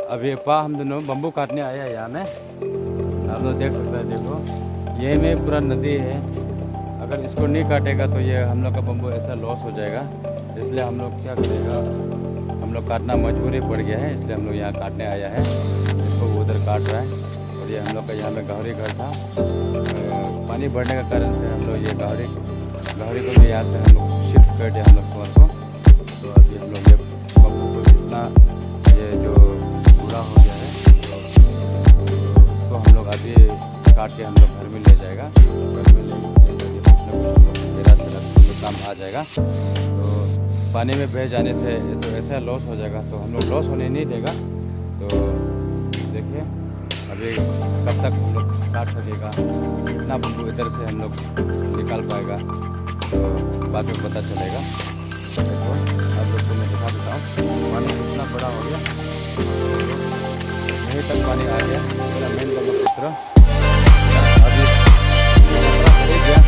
अभी हम दोनों बम्बू काटने आए हैं यहाँ में। आप लोग देख सकते हैं, देखो ये में पूरा नदी है। अगर इसको नहीं काटेगा तो ये हम लोग का बम्बू ऐसा लॉस हो जाएगा। इसलिए हम लोग क्या करेगा, हम लोग काटना मजबूरी पड़ गया है, इसलिए हम लोग यहाँ काटने आया है। इसको वो उधर काट रहा है। और ये हम लोग का यहाँ में गहरी घर था, पानी बढ़ने के कारण से हम लोग ये गहरी को भी यहाँ से हम लोग शिफ्ट कर दिया हम लोग कुआं को। तो अभी हम लोग ये बम्बू को जितना ये जो पूरा हो गया है तो उसको हम लोग अभी काट के हम लोग घर में ले जाएगा। घर में ले जाके कुछ ना कुछ हम लोग मेरा से हम लोग काम आ जाएगा। तो पानी में बह जाने से तो ऐसा लॉस हो जाएगा, तो हम लोग लॉस होने नहीं देगा। तो देखिए अभी कब तक हम लोग काट सकेगा, कितना बम्बू इधर से हम लोग निकाल पाएगा, तो बाद में पता चलेगा। देखो आप लोग को मैं दिखा देता हूँ, पानी कितना बड़ा हो गया। यहीं तक पानी आ गया पूरा मेन ब्रह्मपुत्र। अभी गया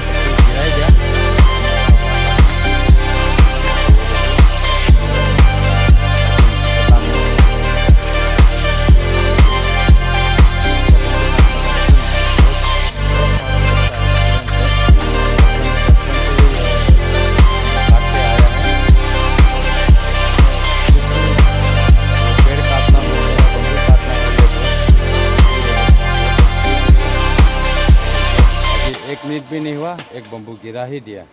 गिराई गया। एक मिनट भी नहीं हुआ, एक बम्बू गिरा ही दिया।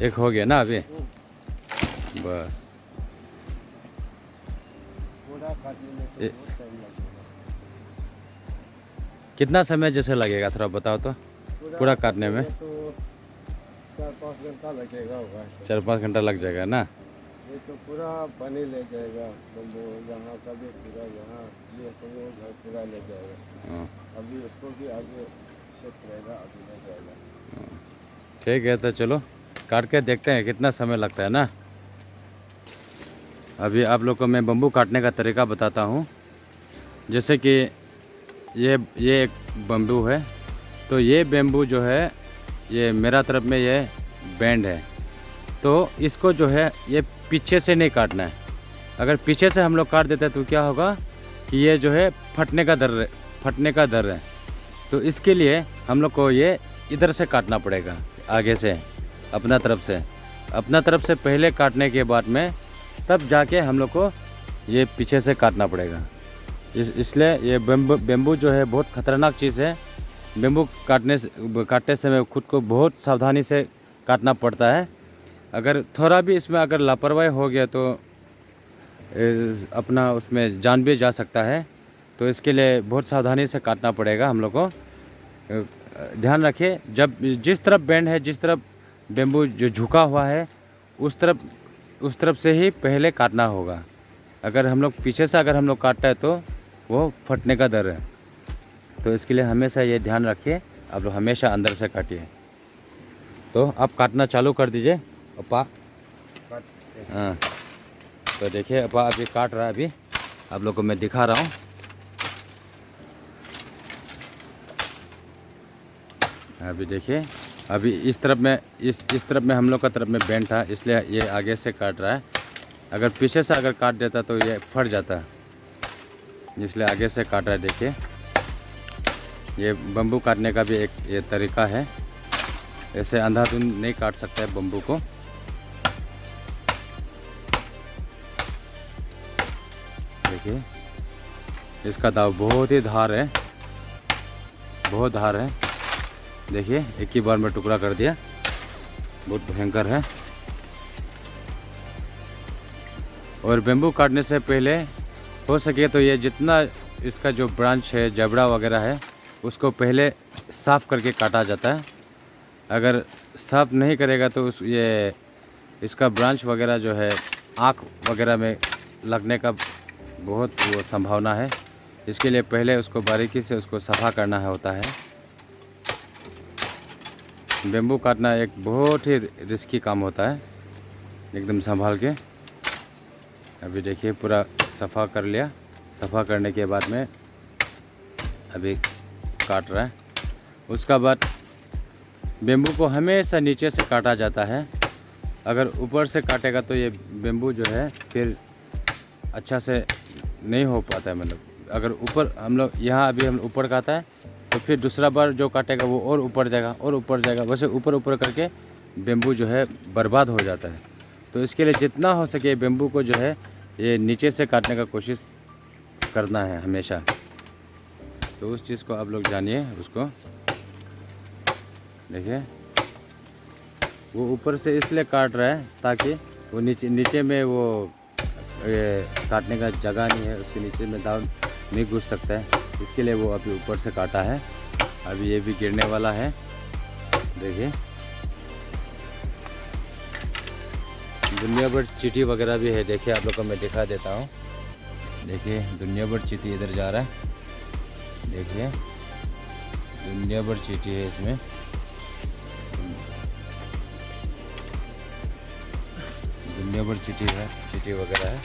एक हो गया ना अभी, बस कितना समय जैसे लगेगा थोड़ा बताओ तो पूरा काटने में? 4-5 घंटा लगेगा होगा। 4-5 घंटा लग जाएगा ना? ये तो पूरा पानी ले जाएगा, बम्बू यहाँ का भी पूरा, यहाँ ये सब घर पूरा ले जाएगा। अभी इसको भी आगे शिफ्ट रहेगा, अभी ले जाएगा। ठीक है, तो चलो काट के देखते हैं कितना समय लगता है ना। अभी आप लोग को मैं बम्बू काटने का तरीका बताता हूँ। जैसे कि ये एक बम्बू है, तो ये बम्बू जो है ये मेरा तरफ में ये बैंड है, तो इसको जो है ये पीछे से नहीं काटना है। अगर पीछे से हम लोग काट देते हैं तो क्या होगा कि ये जो है फटने का डर है। तो इसके लिए हम लोग को ये इधर से काटना पड़ेगा, आगे से अपना तरफ से पहले काटने के बाद में तब जाके हम लोग को ये पीछे से काटना पड़ेगा। इसलिए ये बेम्बू जो है बहुत ख़तरनाक चीज़ है। बेम्बू काटते समय खुद को बहुत सावधानी से काटना पड़ता है। अगर थोड़ा भी इसमें अगर लापरवाही हो गया तो अपना उसमें जान भी जा सकता है। तो इसके लिए बहुत सावधानी से काटना पड़ेगा हम लोग को। ध्यान रखिए, जब जिस तरफ बेंड है, जिस तरफ बेम्बू जो झुका हुआ है, उस तरफ से ही पहले काटना होगा। अगर हम लोग पीछे से अगर हम लोग काटते हैं तो वो फटने का डर है। तो इसके लिए हमेशा ये ध्यान रखिए, आप लोग हमेशा अंदर से काटिए। तो अब काटना चालू कर दीजिए अपा। हाँ, तो देखिए अपा अभी काट रहा है। अभी आप लोग को मैं दिखा रहा हूँ। अभी देखिए, अभी इस तरफ में इस तरफ में हम लोग का तरफ में बेंड था, इसलिए ये आगे से काट रहा है। अगर पीछे से अगर काट देता तो ये फट जाता, इसलिए आगे से काट रहा है। देखिए, ये बम्बू काटने का भी एक ये तरीका है। ऐसे अंधाधुंध नहीं काट सकता है बम्बू को। देखिए, इसका दाव बहुत ही धार है, बहुत धार है। देखिए, एक ही बार में टुकड़ा कर दिया, बहुत भयंकर है। और बेम्बू काटने से पहले हो सके तो ये जितना इसका जो ब्रांच है, जबड़ा वगैरह है, उसको पहले साफ़ करके काटा जाता है। अगर साफ़ नहीं करेगा तो इसका ब्रांच वगैरह जो है आँख वगैरह में लगने का बहुत वो संभावना है। इसके लिए पहले उसको बारीकी से उसको सफ़ा करना होता है। बेम्बू काटना एक बहुत ही रिस्की काम होता है, एकदम संभाल के। अभी देखिए, पूरा सफ़ा कर लिया। सफ़ा करने के बाद में अभी काट रहा है। उसका बाद बेम्बू को हमेशा नीचे से काटा जाता है। अगर ऊपर से काटेगा तो ये बेम्बू जो है फिर अच्छा से नहीं हो पाता है। मतलब अगर ऊपर हम लोग यहाँ अभी हम ऊपर काटा है तो फिर दूसरा बार जो काटेगा वो और ऊपर जाएगा और ऊपर जाएगा। वैसे ऊपर ऊपर करके बेम्बू जो है बर्बाद हो जाता है। तो इसके लिए जितना हो सके बेम्बू को जो है ये नीचे से काटने का कोशिश करना है हमेशा। तो उस चीज़ को आप लोग जानिए। उसको देखिए, वो ऊपर से इसलिए काट रहा है ताकि वो नीचे में वो काटने का जगह नहीं है, उसके नीचे में दाव नहीं घुस सकता है। इसके लिए वो अभी ऊपर से काटा है। अभी ये भी गिरने वाला है। देखिए, दुनिया भर चींटी वगैरह भी है। देखिए, आप लोग को मैं दिखा देता हूँ। देखिए, दुनिया भर चींटी इधर जा रहा है। देखिए, दुनिया भर चींटी है इसमें। दुनिया भर चींटी है, चींटी वगैरह है।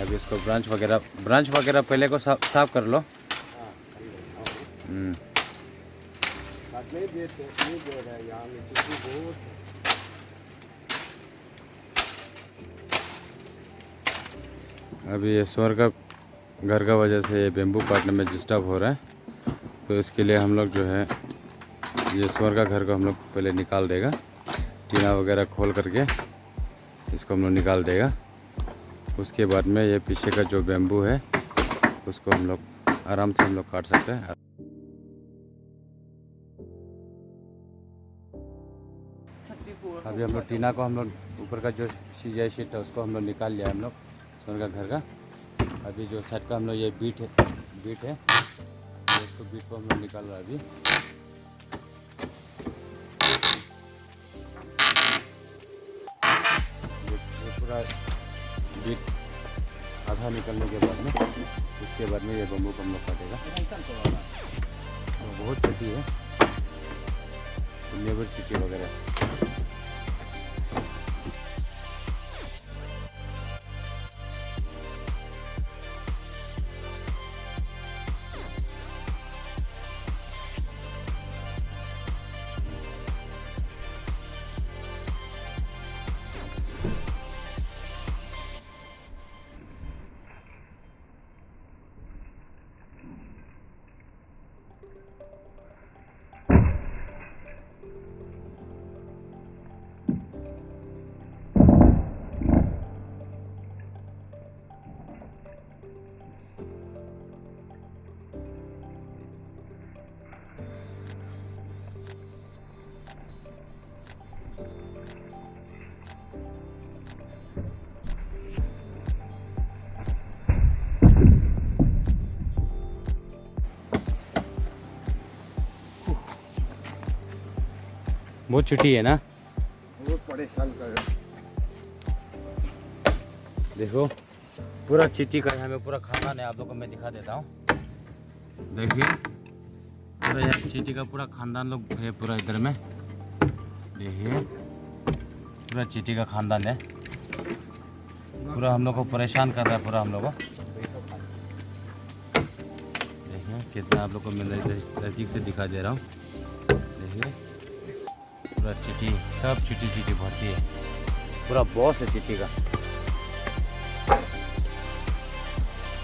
अभी इसको ब्रांच वगैरह पहले को साफ कर लो। अभी ये स्वर का घर का वजह से ये बेम्बू काटने में डिस्टर्ब हो रहा है। तो इसके लिए हम लोग जो है ये स्वर का घर को हम लोग पहले निकाल देगा। टीना वगैरह खोल करके इसको हम लोग निकाल देगा। उसके बाद में ये पीछे का जो बेम्बू है उसको हम लोग आराम से हम लोग काट सकते हैं। अभी हम लोग टीना को हम लोग ऊपर का जो सीजाई शीट है उसको हम लोग निकाल लिया हम लोग सोन का घर का। अभी जो साइड का हम लोग ये बीट है तो इसको बीट को हम लोग निकाल रहा है। अभी ये पूरा बीट आधा निकलने के बाद में उसके बाद में ये बम्बू को हम लोग काटेगा। तो बहुत छोटी है, लेबर चीटी वगैरह। बहुत चीटी है ना। बहुत परेशान कर रहे हैं। देखो पूरा चीटी का यहाँ में पूरा खानदान है, आप लोग को मैं दिखा देता हूँ। देखिए पूरा यहाँ चीटी का पूरा खानदान लोग है पूरा इधर में। देखिए पूरा चीटी का खानदान है, पूरा हम लोग को परेशान कर रहा है पूरा हम लोग को। देखिए कितना आप लोग को मैं नज़दीक से दिखा दे रहा हूँ। देखिए पूरा चीटी, सब चीटी चीटी भरती है, पूरा बॉस है चीटी का।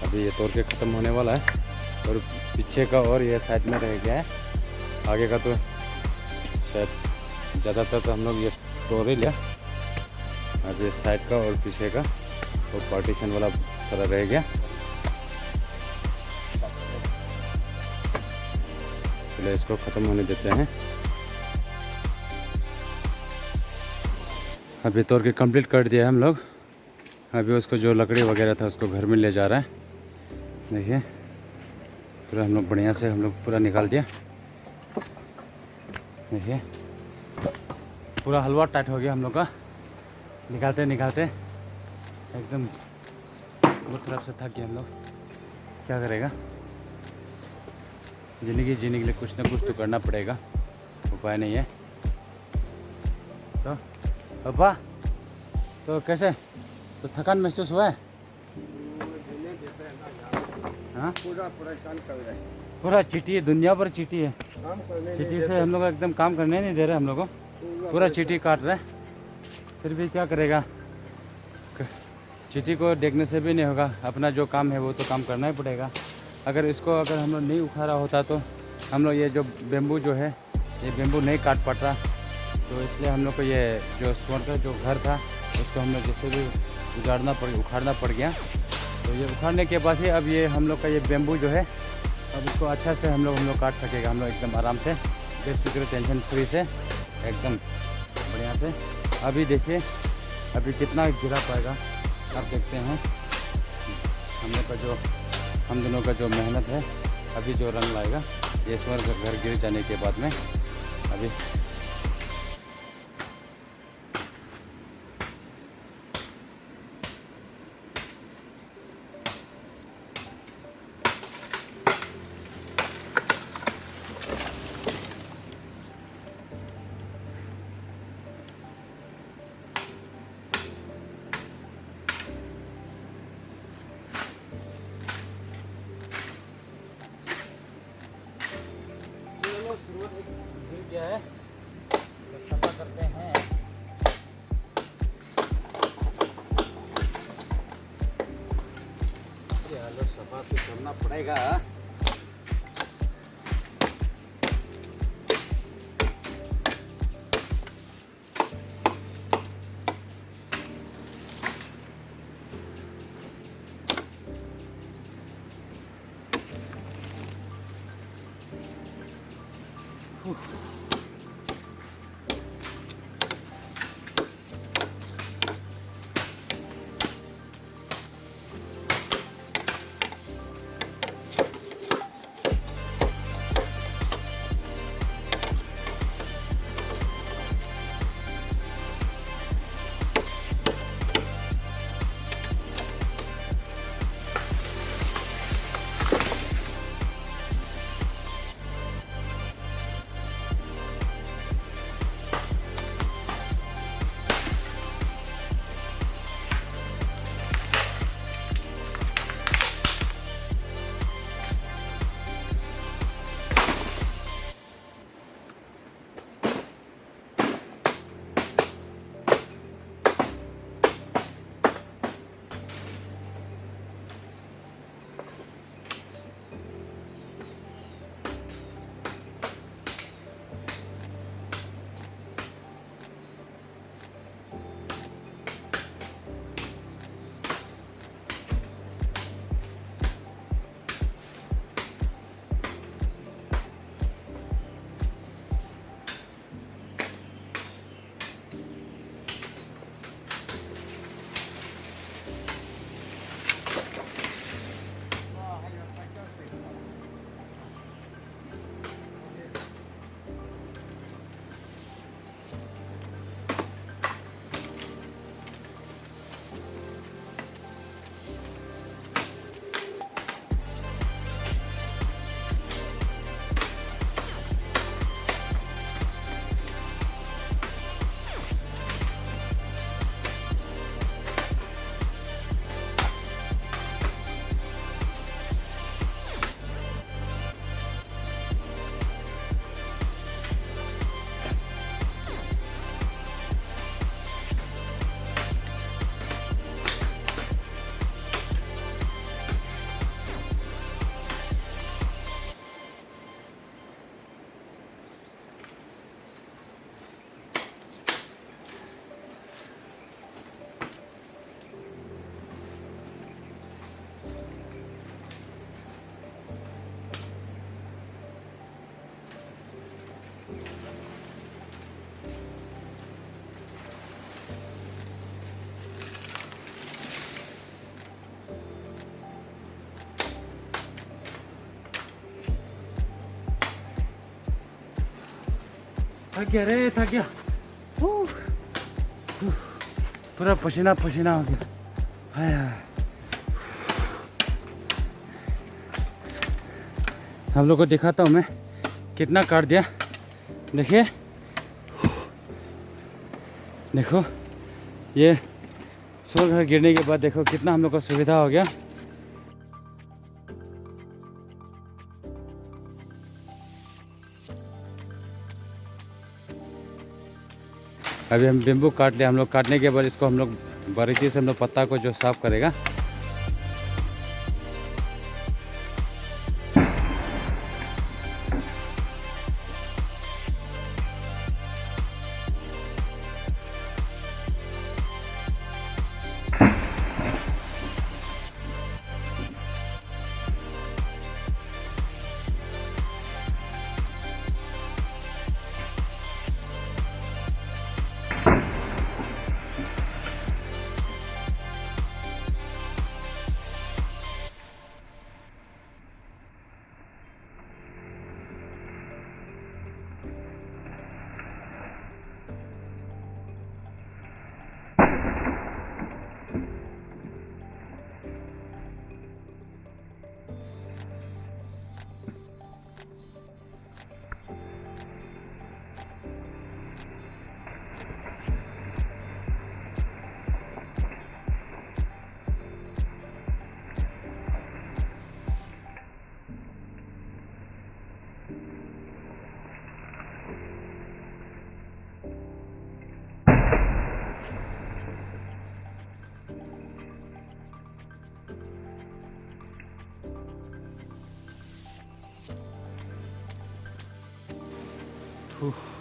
अभी ये तोड़ के ख़त्म होने वाला है और पीछे का और ये साइड में रह गया है, आगे का तो शायद ज़्यादातर तो हम लोग ये तोड़ ही लिया। अब ये साइड का और पीछे का वो पार्टीशन वाला तरह रह गया। चलो इसको ख़त्म होने देते हैं। अभी तोड़ के कंप्लीट कर दिया हम लोग। अभी उसको जो लकड़ी वगैरह था उसको घर में ले जा रहा है। देखिए पूरा हम लोग बढ़िया से हम लोग पूरा निकाल दिया। देखिए पूरा हलवा टाइट हो गया हम लोग का, निकालते निकालते एकदम बहुत तरफ से थक गए हम लोग। क्या करेगा, ज़िंदगी जीने के लिए कुछ ना कुछ तो करना पड़ेगा, उपाय नहीं है। तो पापा तो कैसे, तो थकान महसूस हुआ है? हाँ पूरा परेशान कर रहे हैं। पूरा चीटी है, दुनिया भर चीटी है। काम करने चीटी से हम लोग एकदम काम करने नहीं दे रहे हम लोग को, पूरा चीटी काट रहे। फिर भी क्या करेगा, चीटी को देखने से भी नहीं होगा, अपना जो काम है वो तो काम करना ही पड़ेगा। अगर इसको अगर हम लोग नहीं उखाड़ा होता तो हम लोग ये जो बेम्बू जो है ये बेम्बू नहीं काट पाता, तो इसलिए हम लोग को ये जो स्वर्ण का जो घर था उसको हम लोग जैसे भी उखाड़ना पड़ गया। तो ये उखाड़ने के बाद ही अब ये हम लोग का ये बेम्बू जो है अब इसको अच्छा से हम लोग काट सकेगा, हम लोग एकदम आराम से बेफिक्र टेंशन फ्री से एकदम बढ़िया से। अभी देखिए अभी कितना गिरा पाएगा आप देखते हैं। हम लोग का जो हम दोनों का जो मेहनत है अभी जो रंग लाएगा ये स्वर्ण घर गिर जाने के बाद में। अभी गिर गया है तो सफा करते हैं। चलो सफा तो करना पड़ेगा। थक गया रे, थक गया। पूरा पसीना पसीना हो गया। हाय हाय। हम लोग को दिखाता हूँ मैं कितना काट दिया। देखिए, देखो ये सौ घर गिरने के बाद देखो कितना हम लोग को सुविधा हो गया। अभी हम बेम्बू काट लिया। हम लोग काटने के बाद इसको हम लोग बारीकी से हम लोग पत्ता को जो साफ करेगा।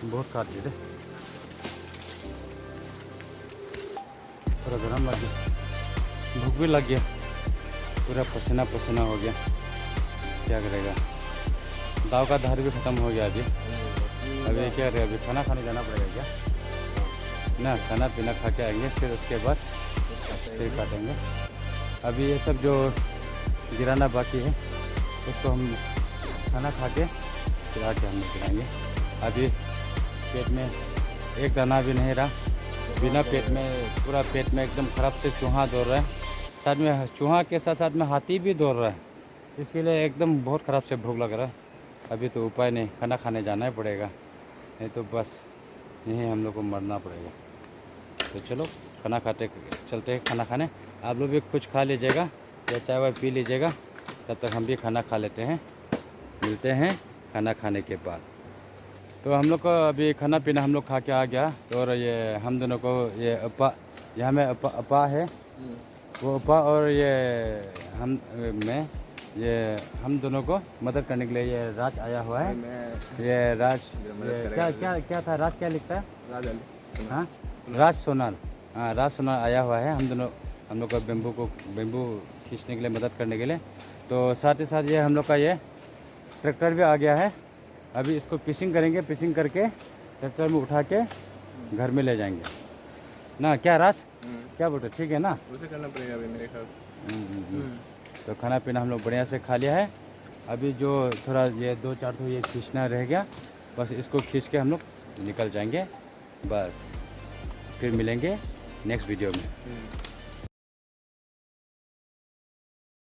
बहुत काट दिए थे, पूरा गर्म लग गया, भूख भी लग गया, पूरा पसीना पसीना हो गया। क्या करेगा, दाव का धार भी ख़त्म हो गया। अभी क्या करेगा, अभी खाना खाने जाना पड़ेगा क्या ना। खाना पीना खा के आएंगे, फिर उसके बाद फिर काटेंगे। अभी ये सब जो गिराना बाकी है उसको हम खाना खा के फिर आके हम गिराएंगे। अभी पेट में एक दाना भी नहीं रहा, बिना पेट में, पूरा पेट में एकदम ख़राब से चूहा दौड़ रहा है। साथ में चूहा के साथ साथ में हाथी भी दौड़ रहा है। इसके लिए एकदम बहुत ख़राब से भूख लग रहा है। अभी तो उपाय नहीं, खाना खाने जाना ही पड़ेगा, नहीं तो बस यहीं हम लोग को मरना पड़ेगा। तो चलो खाना खाते चलते हैं खाना खाने। आप लोग भी कुछ खा लीजिएगा या चाय वाय पी लीजिएगा, तब तक हम भी खाना खा लेते हैं। मिलते हैं खाना खाने के बाद। तो हम लोग को अभी खाना पीना हम लोग खा के आ गया। तो और ये हम दोनों को ये अपा, यहाँ में अपा है, वो अपा और ये हम में ये हम दोनों को मदद करने के लिए ये राज आया हुआ है। ये राज, ये क्या क्या क्या था, राज क्या लिखता है, हाँ राज सोनाल, हाँ राज सोनाल आया हुआ है। हम लोग को बेम्बू खींचने के लिए, मदद करने के लिए। तो साथ ही साथ ये हम लोग का ये ट्रैक्टर भी आ गया है। अभी इसको पिसिंग करेंगे, पिसिंग करके ट्रैक्टर में उठा के घर में ले जाएंगे ना। क्या राज, क्या बोलते, ठीक है ना, उसे करना पड़ेगा अभी मेरे ख्याल। तो खाना पीना हम लोग बढ़िया से खा लिया है। अभी जो थोड़ा ये 2-4 तो ये खींचना रह गया, बस इसको खींच के हम लोग निकल जाएंगे। बस फिर मिलेंगे नेक्स्ट वीडियो में।